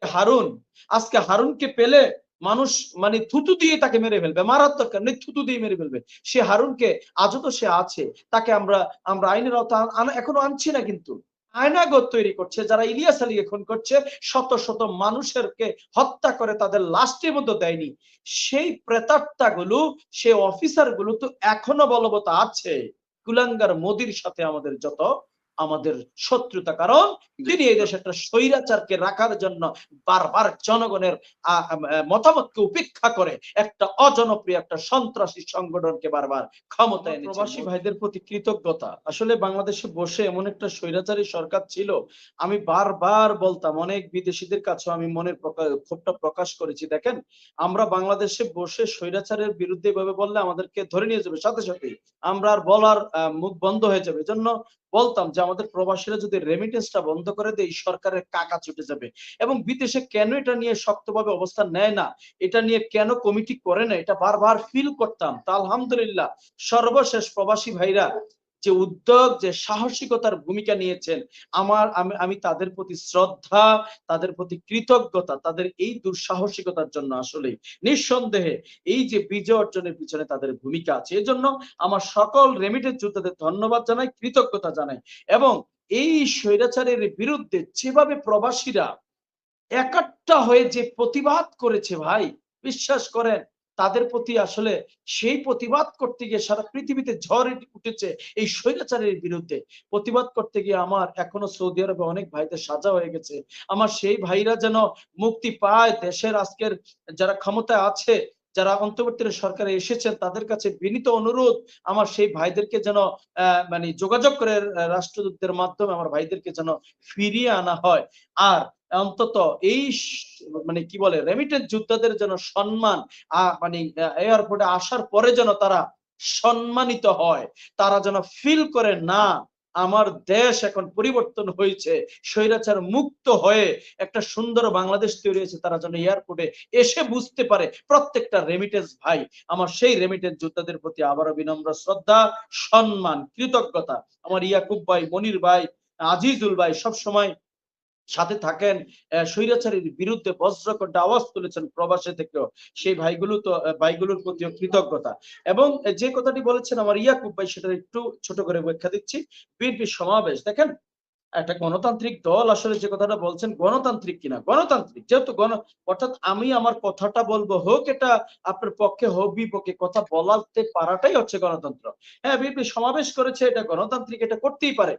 হারুন, আজকে হারুনকে পেলে মানুষ মানে থুতু দিয়ে তাকে মেরে ফেলবে, মারার দরকার নেই, থুতু দিয়ে মেরে ফেলবে। সে হারুনকে আজও তো সে আছে, তাকে আমরা আমরা আইনের আওতা এখনো আনছি না, কিন্তু আয়নাগর তৈরি করছে যারা ইলিয়াস আলীকে খুন করছে, শত শত মানুষেরকে হত্যা করে তাদের লাশটির মধ্যে দেয়নি, সেই প্রেতাত্মা গুলো, সেই অফিসার গুলো তো এখনো বলবৎ আছে। কুলাঙ্গার মোদির সাথে আমাদের যত আমাদের শত্রুতা, কারণ তিনি এই দেশে একটা স্বৈরাচারকে রাখার জন্য বারবার জনগণের মতামতকে উপেক্ষা করে একটা অজনপ্রিয় একটা সন্ত্রাসী সংগঠনকে বারবার ক্ষমতায় এনেছে। প্রবাসী ভাইদের প্রতি কৃতজ্ঞতা, আসলে বাংলাদেশে বসে এমন একটা স্বৈরাচারী সরকার ছিল, আমি বারবার বলতাম, অনেক বিদেশিদের কাছেও আমি মনের ক্ষোভটা প্রকাশ করেছি। দেখেন, আমরা বাংলাদেশে বসে স্বৈরাচারের বিরুদ্ধে এভাবে বললে আমাদেরকে ধরে নিয়ে যাবে সাথে সাথেই, আমরা আর বলার মুখ বন্ধ হয়ে যাবে। এজন্য বলতাম যে আমাদের প্রবাসীরা যদি রেমিটেন্সটা বন্ধ করে দেয়, সরকারের কাকা ছুটে যাবে। এবং বিদেশে কেন এটা নিয়ে শক্তভাবে অবস্থান নেয় না, এটা নিয়ে কেন কমিটি করে না, এটা বারবার ফিল করতাম। তা আলহামদুলিল্লাহ, সর্বশেষ প্রবাসী ভাইরা যে উদ্যোগ, যে সাহসিকতার ভূমিকা নিয়েছেন, আমি তাদের প্রতি শ্রদ্ধা, তাদের প্রতি কৃতজ্ঞতা, তাদের এই দুঃসাহসিকতার জন্য আসলে নিঃসন্দেহে এই যে বিজয় অর্জনের পিছনে তাদের ভূমিকা আছে। এজন্য আমার সকল রেমিটেন্স যোদ্ধাদের ধন্যবাদ জানাই, কৃতজ্ঞতা জানাই। এবং এই স্বৈরাচারের বিরুদ্ধে যেভাবে প্রবাসীরা একাট্টা হয়ে যে প্রতিবাদ করেছে ভাই, বিশ্বাস করেন, তাদের প্রতি আসলে সেই প্রতিবাদ করতে গিয়ে সারা পৃথিবীতে ঝড় উঠেছে এই স্বৈরাচারের বিরুদ্ধে। প্রতিবাদ করতে গিয়ে আমার এখনো সৌদি আরবে অনেক ভাইদের সাজা হয়ে গেছে। আমার সেই ভাইরা যেন মুক্তি পায়, দেশের আজকের যারা ক্ষমতায় আছে, যারা অন্তর্বর্তীর সরকারে এসেছেন, তাদের কাছে বিনীত অনুরোধ, আমার সেই ভাইদেরকে যেন মানে যোগাযোগ করে রাষ্ট্রদূতদের মাধ্যমে আমার ভাইদেরকে যেন ফিরিয়ে আনা হয়। আর অন্তত এই মানে কি বলে রেমিটেন্স যোদ্ধাদের যেন সম্মান, মানে এয়ারপোর্টে আসার পরে যেন তারা সম্মানিত হয়, তারা যেন ফিল করে না আমার দেশ এখন পরিবর্তন হয়েছে, স্বৈরাচার মুক্ত হয়ে একটা সুন্দর বাংলাদেশ তৈরি হয়েছে, তারা যেন এয়ারপোর্টে এসে বুঝতে পারে প্রত্যেকটা রেমিটেন্স ভাই। আমার সেই রেমিটেন্স যোদ্ধাদের প্রতি আবারও বিনম্র শ্রদ্ধা, সম্মান, কৃতজ্ঞতা। আমার ইয়াকুব ভাই, মনির ভাই, আজিজুল ভাই সব সময় সাথে থাকেন, স্বৈরাচারের বিরুদ্ধে বজ্রকণ্ঠ আওয়াজ তুলেছেন প্রবাসে থেকেও, সেই ভাইগুলোর প্রতিও কৃতজ্ঞতা। এবং যে কথাটি বলেছেন আমার ইয়াকুব ভাই, সেটা একটু ছোট করে ব্যাখ্যা দিচ্ছি। বিএনপি সমাবেশ, দেখেন একটা গণতান্ত্রিক দল আসলে যে কথাটা বলছেন, গণতান্ত্রিক কিনা, গণতান্ত্রিক যেহেতু অর্থাৎ আমি আমার কথাটা বলবো, হোক এটা আপনার পক্ষে হোক বিপক্ষে, কথা বলাতে পারাটাই হচ্ছে গণতন্ত্র। হ্যাঁ, বিএনপি সমাবেশ করেছে, এটা গণতান্ত্রিক, এটা করতেই পারে।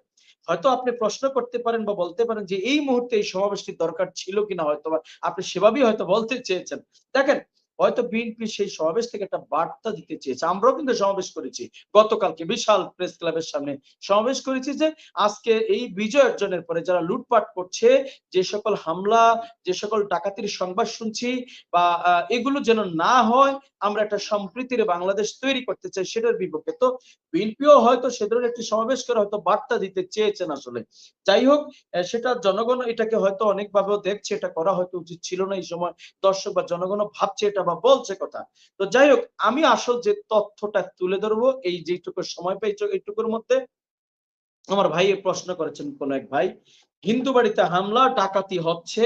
হয়তো আপনি প্রশ্ন করতে পারেন বা বলতে পারেন যে এই মুহূর্তে এই সমাবেশটি দরকার ছিল কিনা, হয়তো আপনি সেভাবেই হয়তো বলতে চেয়েছেন। দেখেন, হয়তো বিএনপি সেই সমাবেশ থেকে একটা বার্তা দিতে চেয়েছে। আমরাও কিন্তু সমাবেশ করেছি গতকালকে, বিশাল প্রেস ক্লাবের সামনে সমাবেশ করেছি, যে আজকে এই বিজয় অর্জনের পরে যারা লুটপাট করছে, যে সকল হামলা, যে সকল ডাকাতির সংবাদ শুনছি, বা এগুলো যেন না হয়, আমরা একটা সম্প্রীতির বাংলাদেশ তৈরি করতে চাই, সেটার বিপক্ষে। তো বিএনপিও হয়তো সে ধরনের একটি সমাবেশ করে হয়তো বার্তা দিতে চেয়েছেন আসলে। যাই হোক, সেটা জনগণ এটাকে হয়তো অনেকভাবেও দেখছে, এটা করা হয়তো উচিত ছিল না এই সময়, দর্শক বা জনগণও ভাবছে এটা বা বলছে কথা। তো যাই হোক, আমি আসল যে তথ্যটা তুলে ধরবো এই যেটুকু সময় পাইছো এইটুকুর মধ্যে। আমার ভাই প্রশ্ন করেছেন কোন এক ভাই, হিন্দু বাড়িতে হামলা ডাকাতি হচ্ছে,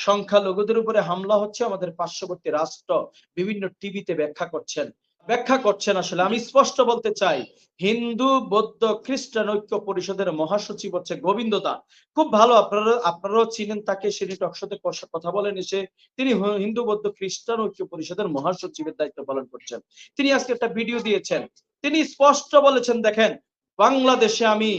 সংখ্যালঘুদের উপরে হামলা হচ্ছে, আমাদের পার্শ্ববর্তী রাষ্ট্র বিভিন্ন টিভিতে ব্যাখ্যা করছেন আসলে আমি স্পষ্ট বলতে চাই, হিন্দু বৌদ্ধ খ্রিস্টান ঐক্য পরিষদের মহাসচিব হচ্ছে গোবিন্দ দা। খুব ভালো, আপনারাও চিনেন তাকে, তিনি টকশোতে কথা বলেন এসে। তিনি হিন্দু বৌদ্ধ খ্রিস্টান ঐক্য পরিষদের মহাসচিবের দায়িত্ব পালন করছেন। তিনি আজকে একটা ভিডিও দিয়েছেন, তিনি স্পষ্ট বলেছেন, দেখেন, বাংলাদেশে আমি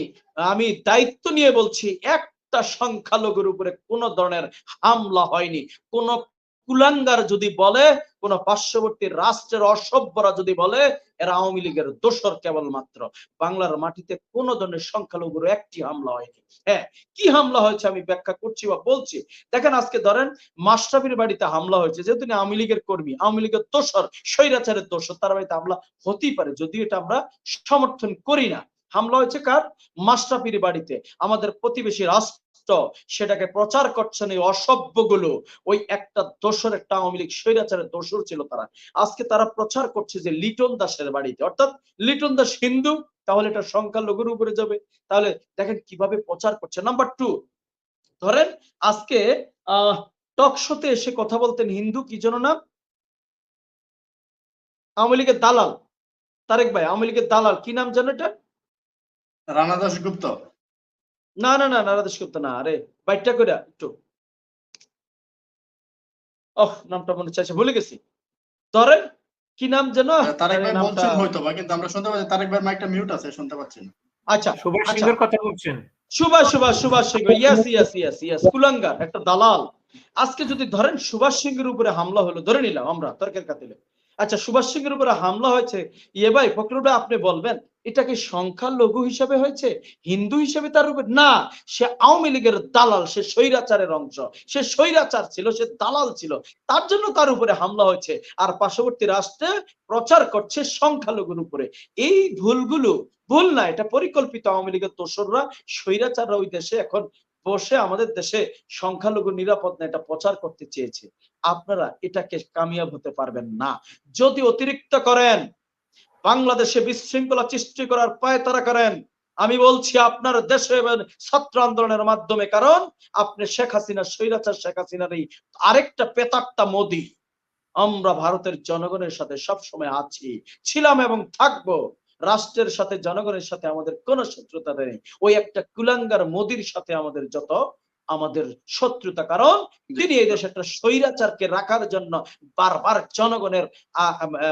আমি দায়িত্ব নিয়ে বলছি, একটা সংখ্যালঘুর উপরে কোন ধরনের হামলা হয়নি। কোন কুলাঙ্গার যদি বলে, কোন পার্শ্ববর্তী রাষ্ট্রের অসভ্যরা যদি বলে, এরা আওয়ামী লীগের দোসর কেবলমাত্র। বাংলার মাটিতে কোন ধরনের সংখ্যালঘুর একটি হামলা হয়নি। হ্যাঁ, কি হামলা হয়েছে আমি ব্যাখ্যা করছি বা বলছি। দেখেন, আজকে ধরেন মাশরাফির বাড়িতে হামলা হয়েছে, যেহেতু তিনি আওয়ামী লীগের কর্মী, আওয়ামী লীগের দোসর, স্বৈরাচারের দোসর, তার বাড়িতে হামলা হতেই পারে, যদিও এটা আমরা সমর্থন করি না। হামলা হয়েছে কার? মাশরাফির বাড়িতে। আমাদের প্রতিবেশী রাষ্ট্র সেটাকে প্রচার করছেন এই অসভ্যগুলো, ওই একটা দোসর, একটা আওয়ামী লীগ স্বৈরাচারের দোসর ছিল তারা। আজকে তারা প্রচার করছে যে লিটন দাসের বাড়িতে, অর্থাৎ লিটন দাস হিন্দু, তাহলে এটা সংখ্যালঘুর উপরে যাবে। তাহলে দেখেন কিভাবে প্রচার করছে। নাম্বার টু, ধরেন আজকে আহ টক শোতে এসে কথা বলতেন হিন্দু কি যেন নাম, আওয়ামী লীগের দালাল, তারেক ভাই আওয়ামী লীগের দালাল কি নাম যেন এটা? রানা দাশগুপ্ত। না না না, নারাদেশ করতে না, আরে বাইটটা করে একটু, নামটা মনে চাইছে, ভুলে গেছি, ধরেন কি নাম যেন তারেক ভাই নামটা। বলছেন হয়তো বা, কিন্তু আমরা শুনতে পাচ্ছি তারেক ভাইয়ের মাইকটা মিউট আছে, শুনতে পাচ্ছি না। আচ্ছা সুভাষ আচ্ছা, সিংহের কথা বলছেন? সুভাষ সিংহ, ইয়াস ইয়াস ইয়াস ইয়াস, কুলাঙ্গার একটা দালাল। আজকে যদি ধরেন সুভাষ সিংহের উপরে হামলা হলো, ধরে নিলাম আমরা তর্কের খাতিরে, আচ্ছা সুভাষ সিংহের উপরে হামলা হয়েছে, ইয়ে ভাই ফখরুল ভাই আপনি বলবেন এটা কি সংখ্যালঘু হিসাবে হয়েছে, হিন্দু হিসেবে তার উপর না, সে আওয়ামী লীগের দালাল, সে স্বৈরাচারের অংশ, সে স্বৈরাচার ছিল, সে দালাল ছিল, তার জন্য তার উপরে হামলা হয়েছে, আর পার্শ্ববর্তী রাষ্ট্রে প্রচার করছে সংখ্যালঘুর উপরে। এই ভুলগুলো ভুল না, এটা পরিকল্পিত, আওয়ামী লীগের দোসররা স্বৈরাচাররা ওই দেশে এখন বসে আমাদের দেশে সংখ্যালঘু নিরাপদ না এটা প্রচার করতে চেয়েছে। আপনারা এটাকে কামিয়াব হতে পারবেন না যদি অতিরিক্ত করেন, বাংলাদেশে বিশৃঙ্খলা সৃষ্টি করার পায়তারা করেন। আমি বলছি আপনার দেশে ছাত্র আন্দোলনের মাধ্যমে, কারণ আপনি শেখ হাসিনা, স্বৈরাচার শেখ হাসিনার এই আরেকটা পেতাত্তা মোদি। আমরা ভারতের জনগণের সাথে সবসময় আছি, ছিলাম এবং থাকবো। রাষ্ট্রের সাথে জনগণের সাথে আমাদের কোনো শত্রুতা নেই, ওই একটা কুলাঙ্গার মোদির সাথে আমাদের যত আমাদের শত্রুতা, কারণ তিনি এই দেশে একটা স্বৈরাচারকে রাখার জন্য বারবার জনগণের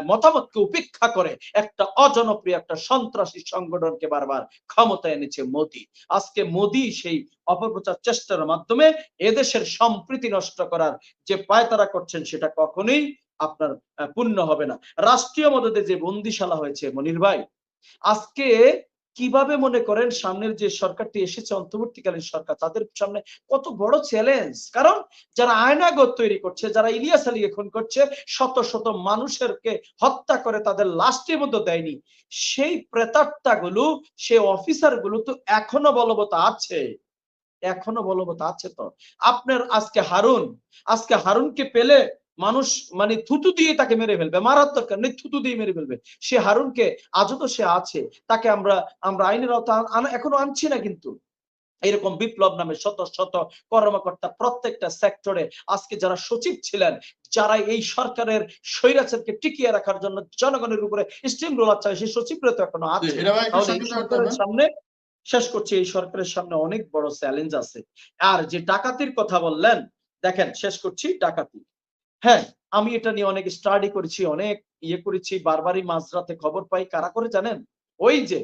মতামতকে উপেক্ষা করে একটা অজনপ্রিয় একটা সন্ত্রাসী সংগঠনকে বারবার ক্ষমতায় এনেছে মোদি। আজকে মোদি সেই অপপ্রচার চেষ্টার মাধ্যমে এদেশের সম্প্রীতি নষ্ট করার যে পায়তারা করছেন সেটা কখনোই আপনার পূর্ণ হবে না। রাষ্ট্রীয় মদদে যে বন্দিশালা হয়েছে মনির ভাই, আজকে কিভাবে মনে করেন সামনের যে সরকারটি এসেছে অন্তর্বর্তীকালীন সরকার, তাদের সামনে কত বড় চ্যালেঞ্জ, কারণ যারা আয়নাগর তৈরি করছে, যারা ইলিয়াস আলীকে খুন করছে, শত শত মানুষেরকে হত্যা করে তাদের লাশটির মধ্যে দেয়নি, সেই প্রেতাত্মা গুলো, সেই অফিসার গুলো তো এখনো বলবৎ আছে, এখনো বলবৎ আছে। তো আপনার আজকে হারুনকে পেলে মানুষ মানে থুতু দিয়ে তাকে মেরে ফেলবে, মারার দরকার নেই, থুতু দিয়ে মেরে ফেলবে। সে হারুনকে আজও তো সে আছে, তাকে আমরা আমরা আইনের আওতা এখনো আনছি না, কিন্তু এরকম বিপ্লব নামে শত শত কর্মকর্তা প্রত্যেকটা সেক্টরে আজকে যারা সচিব ছিলেন, যারা এই সরকারের স্বৈরাচারকে টিকিয়ে রাখার জন্য জনগণের উপরে স্টিম রোলার চায়, সেই সচিবরা তো এখনো আছে। তাহলে এই সরকারের সামনে, শেষ করছি, এই সরকারের সামনে অনেক বড় চ্যালেঞ্জ আছে। আর যে ডাকাতির কথা বললেন, দেখেন শেষ করছি, ডাকাতি, হ্যাঁ আমি এটা নিয়ে অনেক স্টাডি করেছি, অনেক ইয়ে করেছি, বারবারই মাঝরাতে খবর পাই, কারা করে জানেন? ওই যে,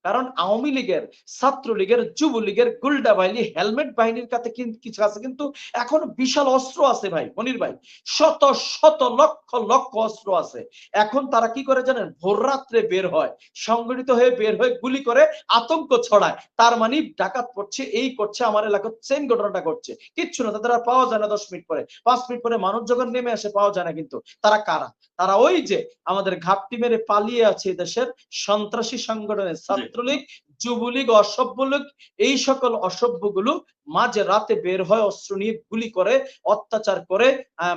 কারণ আওয়ামী লীগের, ছাত্রলীগের, যুবলীগের গুন্ডা বাহিনী, হেলমেট বাহিনীর কাছে কিছু আছে, কিন্তু এখন বিশাল অস্ত্র আছে ভাই মনির ভাই, শত শত লক্ষ লক্ষ অস্ত্র আছে। এখন তারা কি করে জানেন? ভোর রাত্রে বের হয়, সংগঠিত হয়ে বের হয়ে গুলি করে আতঙ্ক ছড়ায়, তার মানে ডাকাত পড়ছে, এই করছে, আমার এলাকার সেম ঘটনাটা ঘটছে, কিচ্ছু না, তাদের আর পাওয়া যায় না, 10 মিনিট পরে 5 মিনিট পরে মানুষ যখন নেমে আসে পাওয়া যায় না। কিন্তু তারা কারা? তারা ওই যে আমাদের ঘাপটি মেরে পালিয়ে আছে দেশের সন্ত্রাসী সংগঠনের ছাত্রলীগ, যুবলীগ, অসভ্যলীগ, এই সকল অসভ্যগুলো মাঝে রাতে বের হয়, অস্ত্র নিয়ে গুলি করে, অত্যাচার করে,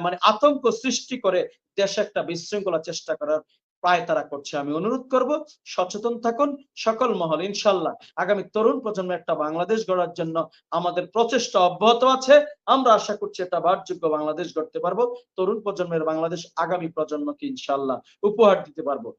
মানে আতঙ্ক সৃষ্টি করে দেশে একটা বিশৃঙ্খলা চেষ্টা করার প্রায় তারা করছে। আমি অনুরোধ করব সচেতন থাকুন সকল মহল, ইনশাল্লাহ আগামী তরুণ প্রজন্ম একটা বাংলাদেশ গড়ার জন্য আমাদের প্রচেষ্টা অব্যাহত আছে। আমরা আশা করছি একটা বাসযোগ্য বাংলাদেশ গড়তে পারবো, তরুণ প্রজন্মের বাংলাদেশ আগামী প্রজন্মকে ইনশাল্লাহ উপহার দিতে পারবো।